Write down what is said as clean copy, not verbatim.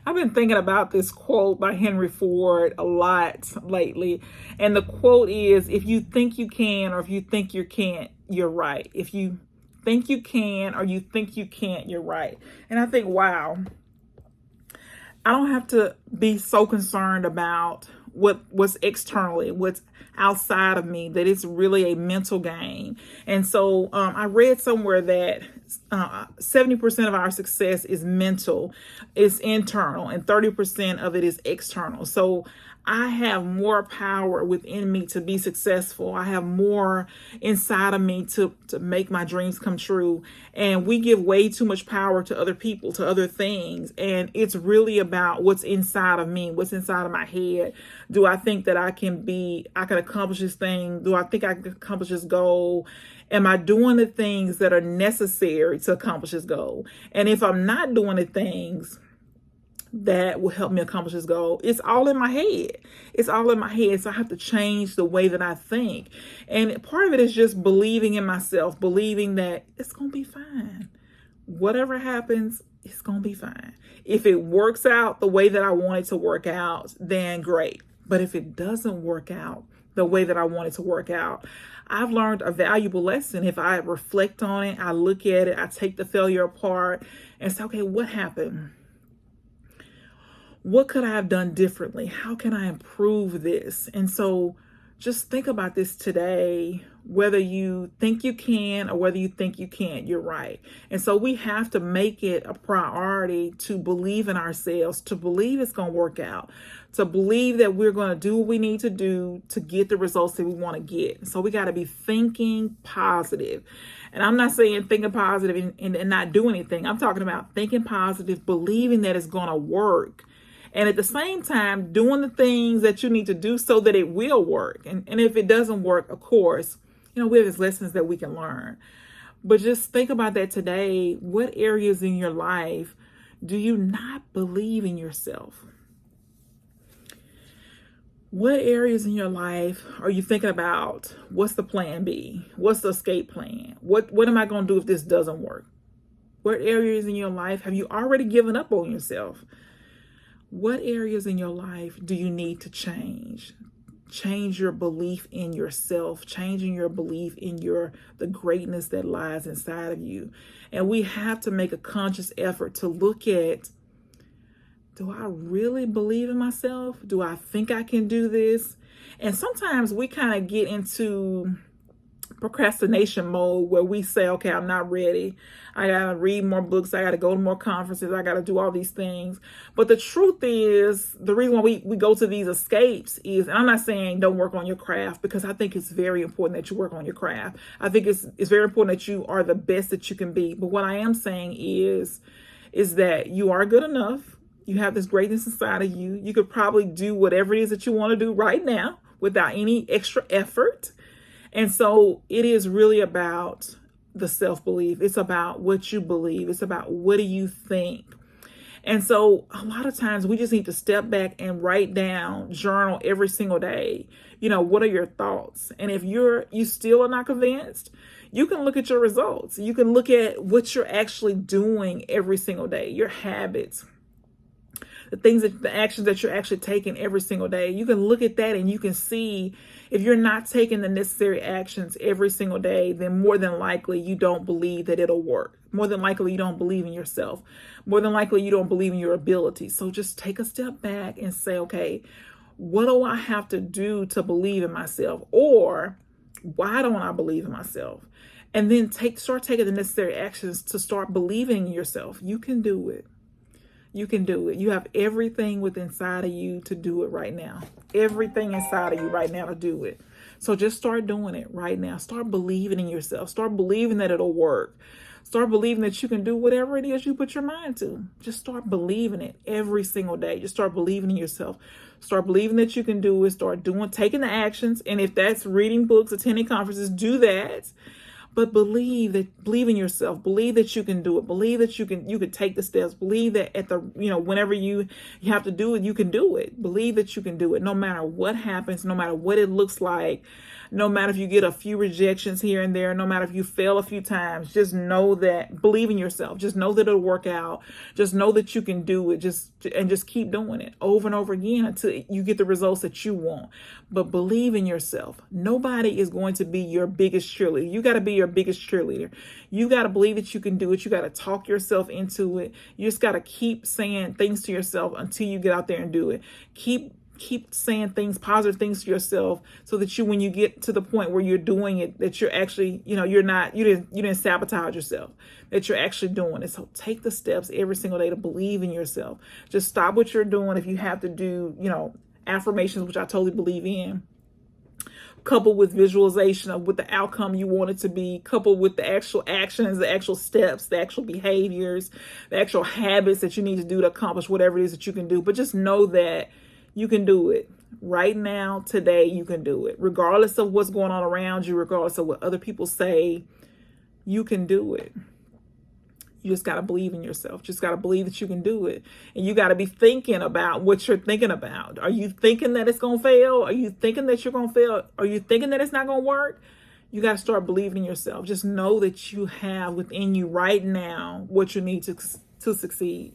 I've been thinking about this quote by Henry Ford a lot lately. And the quote is, if you think you can or if you think you can't, you're right. If you think you can or you think you can't, you're right. And I think, wow, I don't have to be so concerned about what's externally, what's outside of me, that it's really a mental game. And so I read somewhere that 70% of our success is mental, it's internal, and 30% of it is external. So I have more power within me to be successful. I have more inside of me to make my dreams come true. And we give way too much power to other people, to other things. And it's really about what's inside of me, what's inside of my head. Do I think that I can accomplish this thing? Do I think I can accomplish this goal? Am I doing the things that are necessary to accomplish this goal? And if I'm not doing the things that will help me accomplish this goal, it's all in my head. It's all in my head. So I have to change the way that I think. And part of it is just believing in myself, believing that it's going to be fine. Whatever happens, it's going to be fine. If it works out the way that I want it to work out, then great. But if it doesn't work out the way that I want it to work out, I've learned a valuable lesson. If I reflect on it, I look at it, I take the failure apart and say, okay, what happened? What could I have done differently? How can I improve this? And so just think about this today, whether you think you can or whether you think you can't, you're right. And so we have to make it a priority to believe in ourselves, to believe it's going to work out, to believe that we're going to do what we need to do to get the results that we want to get. So we got to be thinking positive. And I'm not saying thinking positive and not do anything. I'm talking about thinking positive, believing that it's going to work. And at the same time, doing the things that you need to do so that it will work. And if it doesn't work, of course, we have these lessons that we can learn. But just think about that today. What areas in your life do you not believe in yourself? What areas in your life are you thinking about? What's the plan B? What's the escape plan? What am I going to do if this doesn't work? What areas in your life have you already given up on yourself? What areas in your life do you need to change? Change your belief in yourself, changing your belief in the greatness that lies inside of you. And we have to make a conscious effort to look at, do I really believe in myself? Do I think I can do this? And sometimes we kind of get into procrastination mode where we say, okay, I'm not ready. I got to read more books. I got to go to more conferences. I got to do all these things. But the truth is, the reason why we go to these escapes is, and I'm not saying don't work on your craft, because I think it's very important that you work on your craft. I think it's very important that you are the best that you can be. But what I am saying is that you are good enough. You have this greatness inside of you. You could probably do whatever it is that you want to do right now without any extra effort. And so it is really about the self-belief. It's about what you believe. It's about what do you think. And so a lot of times we just need to step back and write down, journal every single day. What are your thoughts? And if you still are not convinced, you can look at your results. You can look at what you're actually doing every single day, your habits, the actions that you're actually taking every single day. You can look at that and you can see if you're not taking the necessary actions every single day, then more than likely you don't believe that it'll work. More than likely you don't believe in yourself. More than likely you don't believe in your ability. So just take a step back and say, okay, what do I have to do to believe in myself? Or why don't I believe in myself? And then start taking the necessary actions to start believing in yourself. You can do it. You can do it. You have everything within inside of you to do it right now. Everything inside of you right now to do it. So just start doing it right now. Start believing in yourself. Start believing that it'll work. Start believing that you can do whatever it is you put your mind to. Just start believing it every single day. Just start believing in yourself. Start believing that you can do it. Start taking the actions. And if that's reading books, attending conferences, do that. But believe in yourself. Believe that you can do it. Believe that you can take the steps. Believe that whenever you have to do it, you can do it. Believe that you can do it no matter what happens, no matter what it looks like. No matter if you get a few rejections here and there, no matter if you fail a few times, just know that, believe in yourself. Just know that it'll work out. Just know that you can do it. Just keep doing it over and over again until you get the results that you want. But believe in yourself. Nobody is going to be your biggest cheerleader. You got to be your biggest cheerleader. You got to believe that you can do it. You got to talk yourself into it. You just got to keep saying things to yourself until you get out there and do it. Keep saying things, positive things to yourself, so that when you get to the point where you're doing it, that you're actually, you didn't sabotage yourself, that you're actually doing it. So take the steps every single day to believe in yourself. Just stop what you're doing. If you have to do, affirmations, which I totally believe in, coupled with visualization of what the outcome you want it to be, coupled with the actual actions, the actual steps, the actual behaviors, the actual habits that you need to do to accomplish whatever it is that you can do. But just know that you can do it. Right now, today, you can do it. Regardless of what's going on around you, regardless of what other people say, you can do it. You just got to believe in yourself. Just got to believe that you can do it. And you got to be thinking about what you're thinking about. Are you thinking that it's going to fail? Are you thinking that you're going to fail? Are you thinking that it's not going to work? You got to start believing in yourself. Just know that you have within you right now what you need to succeed.